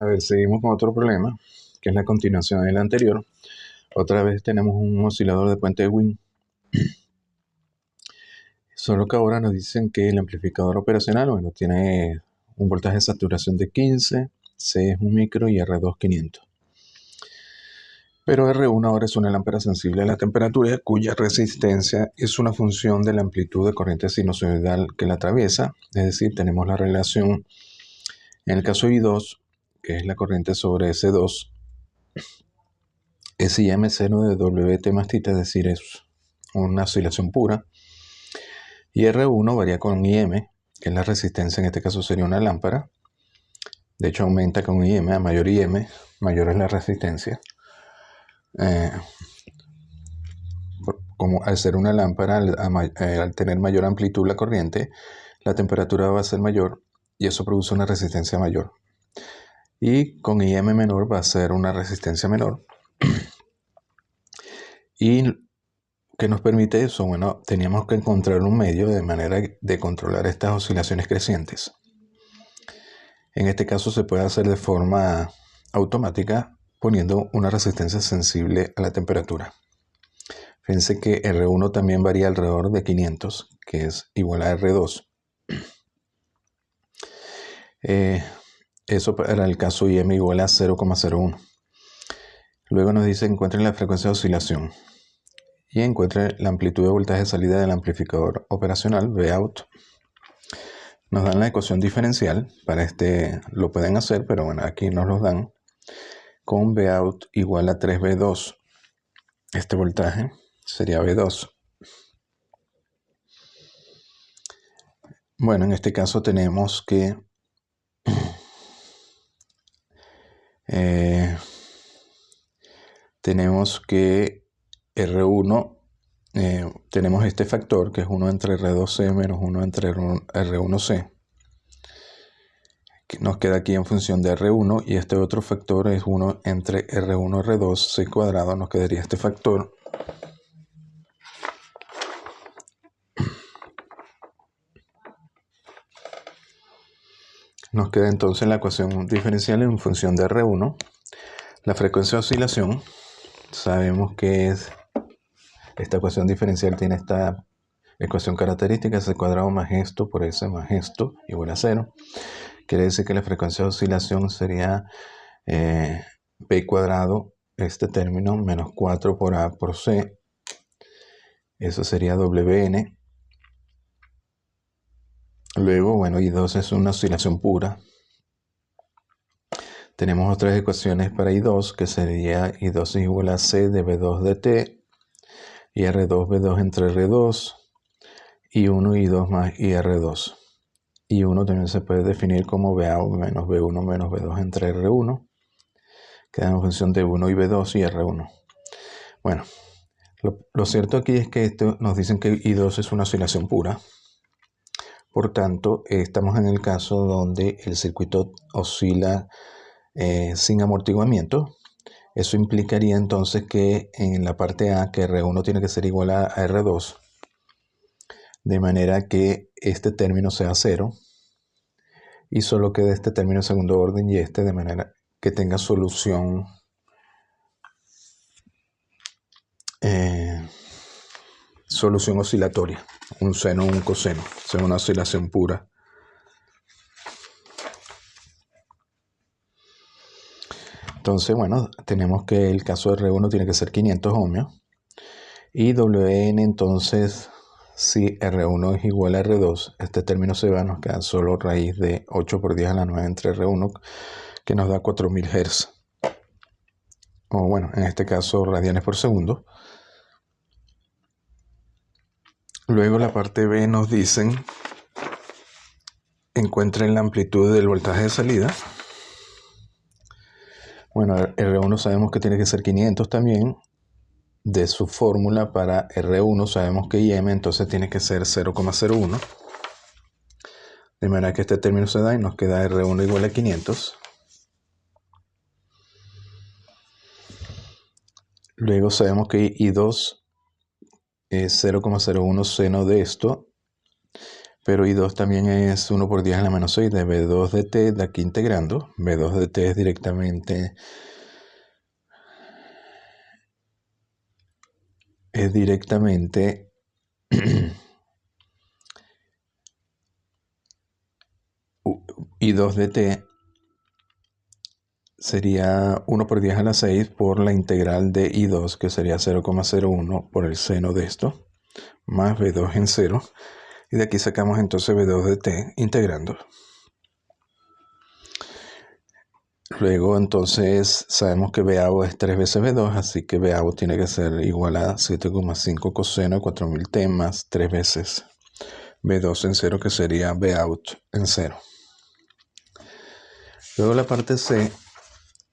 A ver, seguimos con otro problema, que es la continuación del anterior. Otra vez tenemos un oscilador de puente de Wien. Solo que ahora nos dicen que el amplificador operacional, bueno, tiene un voltaje de saturación de 15, C es 1 micro y R2 500. Pero R1 ahora es una lámpara sensible a la temperatura, cuya resistencia es una función de la amplitud de corriente sinusoidal que la atraviesa. Es decir, tenemos la relación, en el caso de I2, que es la corriente sobre S2, S y M seno de WT más θ, es decir, es una oscilación pura. Y R1 varía con IM, que es la resistencia, en este caso sería una lámpara. De hecho, aumenta con IM, a mayor IM, mayor es la resistencia. Como al ser una lámpara, al tener mayor amplitud la corriente, la temperatura va a ser mayor y eso produce una resistencia mayor. Y con IM menor va a ser una resistencia menor. ¿Y qué nos permite eso? Bueno, teníamos que encontrar un medio de manera de controlar estas oscilaciones crecientes. En este caso se puede hacer de forma automática poniendo una resistencia sensible a la temperatura. Fíjense que R1 también varía alrededor de 500, que es igual a R2. Eso para el caso IM igual a 0,01. Luego nos dice encuentren la frecuencia de oscilación y encuentren la amplitud de voltaje de salida del amplificador operacional, Vout. Nos dan la ecuación diferencial, para este lo pueden hacer, pero bueno, aquí nos los dan, con Vout igual a 3V2. Este voltaje sería V2. Bueno, en este caso tenemos que R1, tenemos este factor que es 1 entre R2C menos 1 entre R1C, que nos queda aquí en función de R1, y este otro factor es 1 entre R1 R2C cuadrado, nos quedaría este factor. Nos queda entonces la ecuación diferencial en función de R1. La frecuencia de oscilación, sabemos que es esta ecuación diferencial, tiene esta ecuación característica, C cuadrado más esto por S más esto igual a 0. Quiere decir que la frecuencia de oscilación sería B cuadrado, este término, menos 4 por A por C. Eso sería WN. Luego, bueno, I2 es una oscilación pura. Tenemos otras ecuaciones para I2, que sería I2 es igual a C de B2 de T, y R2 B2 entre R2, I1 I2 más IR2. I1 también se puede definir como BA menos B1 menos B2 entre R1. Queda en función de 1 y B2 y R1. Bueno, lo cierto aquí es que nos dicen que I2 es una oscilación pura. Por tanto, estamos en el caso donde el circuito oscila sin amortiguamiento. Eso implicaría entonces que en la parte A, que R1 tiene que ser igual a R2, de manera que este término sea 0, y solo quede este término de segundo orden y este, de manera que tenga solución solución oscilatoria, un seno o un coseno, sea una oscilación pura. Entonces, bueno, tenemos que el caso de R1 tiene que ser 500 ohmios. Y WN, entonces, si R1 es igual a R2, este término se va, nos queda solo raíz de 8 por 10 a la 9 entre R1, que nos da 4000 Hz. O bueno, en este caso radianes por segundo. Luego la parte B nos dicen, encuentren la amplitud del voltaje de salida. Bueno, R1 sabemos que tiene que ser 500 también. De su fórmula para R1 sabemos que IM entonces tiene que ser 0,01. De manera que este término se da y nos queda R1 igual a 500. Luego sabemos que I2 es 0,01 seno de esto. pero I2 también es 1 por 10 a la menos 6 de B2 de T, de aquí integrando. B2 de T es directamente I2 de T sería 1 por 10 a la 6 por la integral de I2, que sería 0,01 por el seno de esto, más B2 en 0. Y de aquí sacamos entonces B2 de T integrando. Luego entonces sabemos que BAO es 3 veces B2, así que BAO tiene que ser igual a 7,5 coseno de 4000T más 3 veces B2 en 0, que sería BOUT en 0. Luego la parte C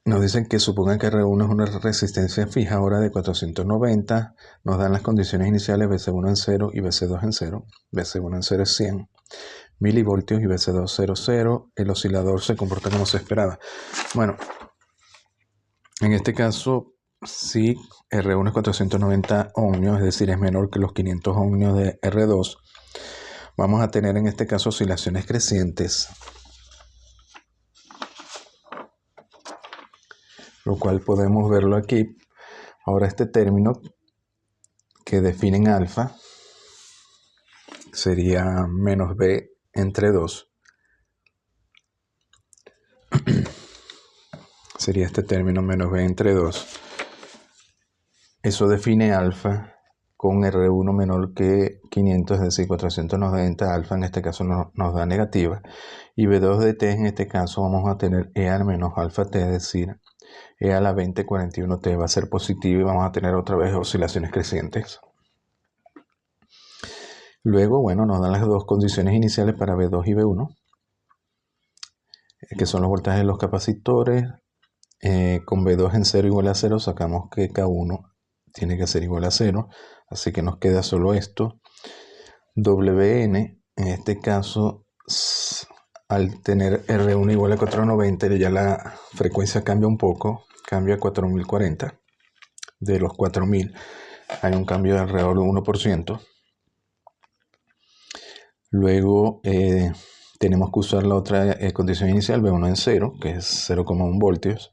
nos dicen que supongan que R1 es una resistencia fija ahora de 490. Nos dan las condiciones iniciales BC1 en 0 y BC2 en 0. BC1 en 0 es 100 milivoltios y BC2 0, 0. El oscilador se comporta como se esperaba. Bueno, en este caso, si R1 es 490 ohmios, es decir, es menor que los 500 ohmios de R2, vamos a tener en este caso oscilaciones crecientes, lo cual podemos verlo aquí. Ahora este término que definen alfa sería menos B entre 2. Sería este término menos B entre 2. Eso define alfa con R1 menor que 500, es decir, 490. Alfa en este caso nos da negativa. Y B2 de T en este caso vamos a tener E al menos alfa T, es decir, E a la 2041T va a ser positivo y vamos a tener otra vez oscilaciones crecientes. Luego, bueno, nos dan las dos condiciones iniciales para B2 y B1, que son los voltajes de los capacitores. Con B2 en 0 igual a 0 sacamos que K1 tiene que ser igual a 0, así que nos queda solo esto. Wn, en este caso, al tener R1 igual a 490, ya la frecuencia cambia un poco, cambia a 4040. De los 4000 hay un cambio de alrededor de 1%. Luego tenemos que usar la otra condición inicial, B1 en 0, que es 0,1 voltios.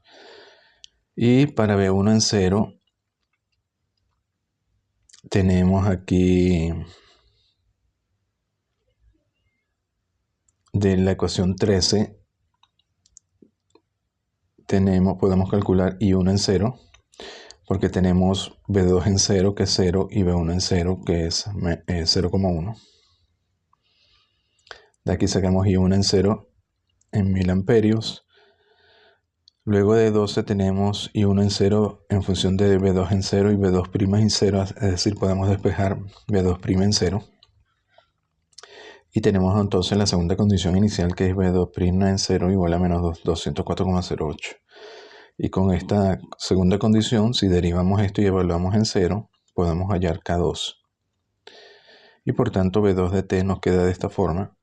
Y para B1 en 0 tenemos aquí de la ecuación 13, podemos calcular I1 en 0, porque tenemos B2 en 0, que es 0, y B1 en 0, que es 0,1. De aquí sacamos I1 en 0 en 1000 amperios. Luego de 12 tenemos I1 en 0 en función de B2 en 0 y B2' en 0, es decir, podemos despejar B2' en 0. Y tenemos entonces la segunda condición inicial, que es B2' en 0 igual a menos 204,08. Y con esta segunda condición, si derivamos esto y evaluamos en 0, podemos hallar K2. Y por tanto B2 de T nos queda de esta forma.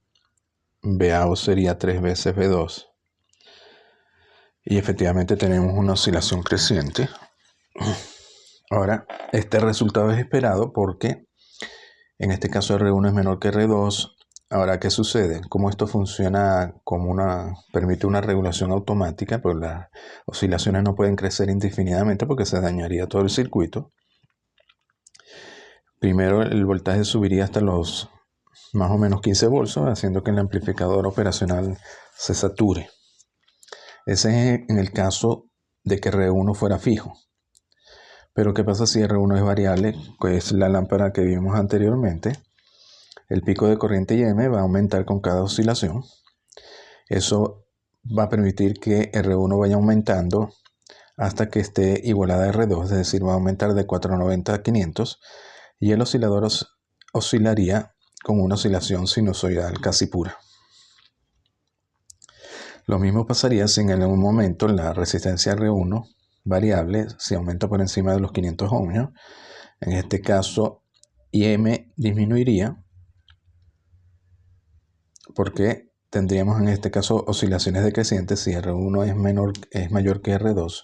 BAO sería 3 veces B2. Y efectivamente tenemos una oscilación creciente. Ahora, este resultado es esperado porque en este caso R1 es menor que R2. Ahora, ¿qué sucede? Como esto funciona como permite una regulación automática, pues las oscilaciones no pueden crecer indefinidamente porque se dañaría todo el circuito. Primero el voltaje subiría hasta los más o menos 15 volts, haciendo que el amplificador operacional se sature. Ese es en el caso de que R1 fuera fijo. Pero ¿qué pasa si R1 es variable? Que es la lámpara que vimos anteriormente. El pico de corriente IM va a aumentar con cada oscilación. Eso va a permitir que R1 vaya aumentando hasta que esté igualada a R2, es decir, va a aumentar de 490 a 500 y el oscilador oscilaría con una oscilación sinusoidal casi pura. Lo mismo pasaría si en algún momento la resistencia R1 variable, si aumenta por encima de los 500 ohmios, en este caso IM disminuiría, porque tendríamos en este caso oscilaciones decrecientes si R1 es mayor que R2.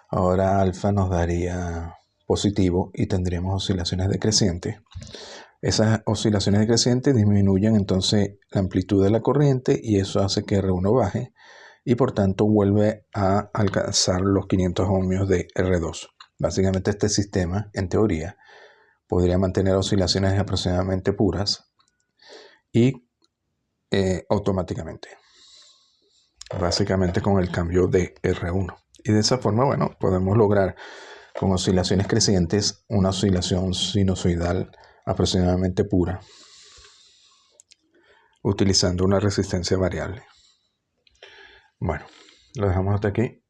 Ahora alfa nos daría positivo y tendríamos oscilaciones decrecientes. Esas oscilaciones decrecientes disminuyen entonces la amplitud de la corriente y eso hace que R1 baje y por tanto vuelve a alcanzar los 500 ohmios de R2. Básicamente este sistema, en teoría, podría mantener oscilaciones aproximadamente puras y automáticamente. Básicamente con el cambio de R1. Y de esa forma, bueno, podemos lograr con oscilaciones crecientes una oscilación sinusoidal aproximadamente pura, utilizando una resistencia variable. Bueno, lo dejamos hasta aquí.